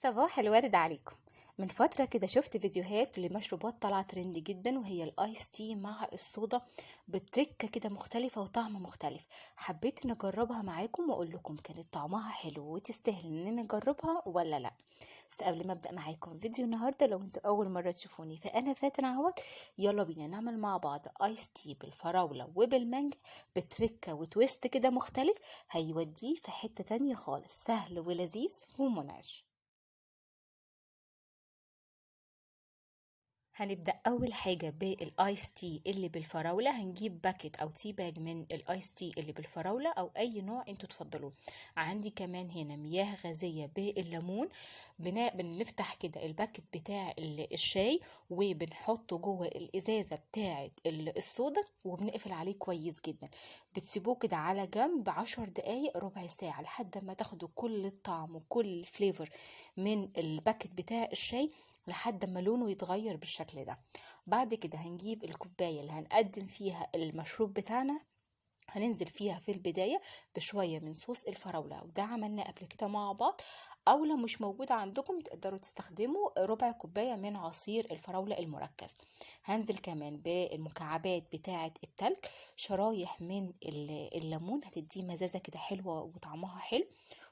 صباح الورد عليكم. من فترة كده شفت فيديوهات لمشروبات طالعة ترند جدا، وهي الايس تي مع الصودا بتركة كده مختلفة وطعم مختلف. حبيت ان اجربها معاكم واقول لكم كانت طعمها حلو وتستاهل ان نجربها ولا لا. بس قبل ما ابدا معاكم فيديو النهاردة، لو انتوا اول مرة تشوفوني فانا فاتن اهوت. يلا بينا نعمل مع بعض ايس تي بالفراولة وبالمانجا بتركة وتويست كده مختلف، هيوديه في حتة تانية خالص، سهل ولذيذ ومنعش. هنبدأ أول حاجة بالآيس تي اللي بالفراولة. هنجيب باكت أو تي باج من الآيس تي اللي بالفراولة أو أي نوع انتوا تفضلوه. عندي كمان هنا مياه غازية بالليمون. بنفتح كده الباكت بتاع الشاي وبنحطه جوه الإزازة بتاعة الصودا وبنقفل عليه كويس جدا. بتسيبوه كده على جنب 10 دقايق ربع ساعة لحد ما تاخدوا كل الطعم وكل الفليفر من الباكت بتاع الشاي، لحد ما لونه يتغير بالشكل ده. بعد كده هنجيب الكوباية اللي هنقدم فيها المشروب بتاعنا، هننزل فيها في البداية بشوية من صوص الفراولة، وده عملناه قبل كده مع بعض. او لو مش موجود عندكم تقدروا تستخدموا ربع كوباية من عصير الفراولة المركز. هنزل كمان بالمكعبات بتاعة التلج، شرايح من الليمون هتديه مزازة كده حلوة وطعمها حلو.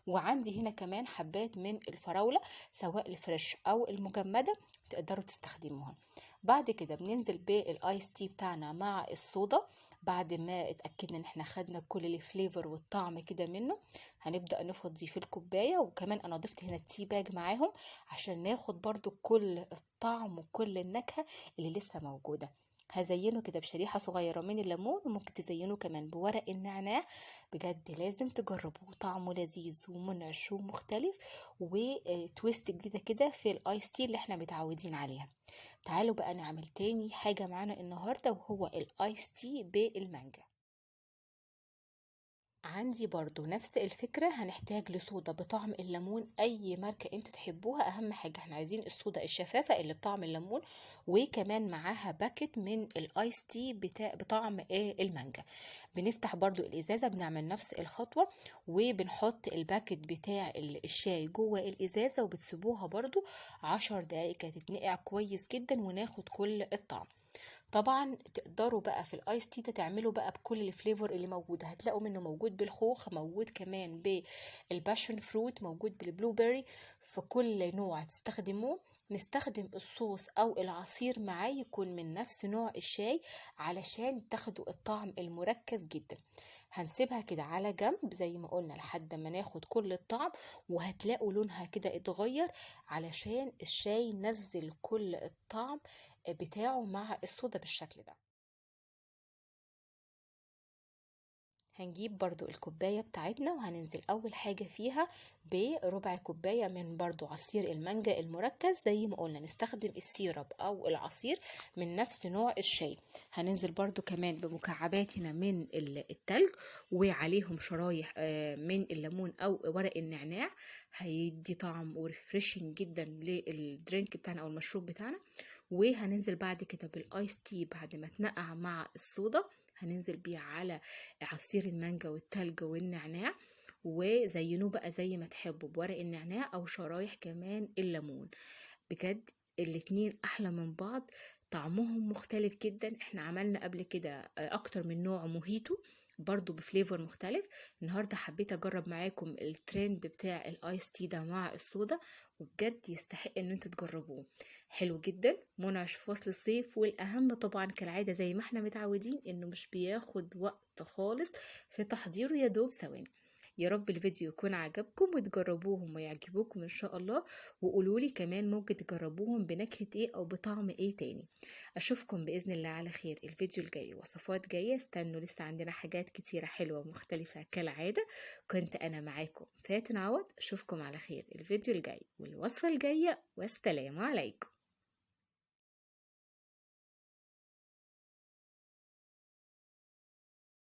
وعندي هنا كمان حبات من الفراولة، سواء الفريش او المجمدة تقدروا تستخدموها. بعد كده بننزل بالايس تي بتاعنا مع الصودا. بعد ما اتأكدنا ان احنا خدنا كل الفليفر والطعم كده منه، هنبدأ نفضي في الكوباية. وكمان انا ضفت هنا التي باج معاهم عشان ناخد برضو كل الطعم وكل النكهة اللي لسه موجودة. هزينه كده بشريحة صغيرة من الليمون، وممكن تزينه كمان بورق النعناع. بجد لازم تجربوه، طعمه لذيذ ومنعش ومختلف وتويست جديدة كده في الايس تي اللي احنا متعودين عليها. تعالوا بقى نعمل تاني حاجة معانا النهاردة، وهو الايس تي بالمانجا. عندي برضو نفس الفكرة، هنحتاج لصودا بطعم الليمون اي ماركة انتوا تحبوها. اهم حاجة احنا عايزين الصودا الشفافة اللي بطعم الليمون، وكمان معاها باكت من الايس تي بطعم المانجا. بنفتح برضو الازازة، بنعمل نفس الخطوة وبنحط الباكت بتاع الشاي جوه الازازة، وبتسيبوها برضو 10 دقايق تتنقع كويس جدا وناخد كل الطعم. طبعا تقدروا بقى في الايس تي ده تعملوا بقى بكل الفليفر اللي موجوده. هتلاقوا منه موجود بالخوخ، موجود كمان بالباشن فروت، موجود بالبلو بيري. في كل نوع تستخدموه. نستخدم الصوص او العصير معاه يكون من نفس نوع الشاي علشان تاخدوا الطعم المركز جدا. هنسيبها كده على جنب زي ما قلنا لحد ما ناخد كل الطعم، وهتلاقوا لونها كده اتغير علشان الشاي نزل كل الطعم بتاعه مع الصودا بالشكل ده. هنجيب برضو الكوباية بتاعتنا، وهننزل أول حاجة فيها بربع كوباية من برضو عصير المانجا المركز. زي ما قلنا نستخدم السيرب أو العصير من نفس نوع الشاي. هننزل برضو كمان بمكعبات هنا من التلج، وعليهم شرايح من الليمون أو ورق النعناع. هيدي طعم وريفريشنج جدا للدرينك بتاعنا أو المشروب بتاعنا. وهننزل بعد كده بالايس تي بعد ما تنقع مع الصودا، هننزل بيه على عصير المانجا والتلج والنعناع. وزينوه بقى زي ما تحبوا بورق النعناع او شرايح كمان الليمون. بجد الاتنين احلى من بعض، طعمهم مختلف جدا. احنا عملنا قبل كده اكتر من نوع موهيتو برضو بفليفر مختلف. النهاردة حبيت اجرب معاكم الترند بتاع الايس تي ده مع الصودا، وبجد يستحق ان انتوا تجربوه. حلو جدا، منعش في فصل الصيف، والاهم طبعا كالعادة زي ما احنا متعودين انه مش بياخد وقت خالص في تحضيره، يا دوب ثواني. يا رب الفيديو يكون عجبكم وتجربوهم ويعجبوكم ان شاء الله. وقولولي كمان ممكن تجربوهم بنكهة ايه او بطعم ايه تاني. اشوفكم باذن الله على خير الفيديو الجاي، وصفات جاية. استنوا لسه عندنا حاجات كتيرة حلوة ومختلفة كالعادة. كنت انا معاكم فاتن عوض، اشوفكم على خير الفيديو الجاي والوصفة الجاية، والسلام عليكم.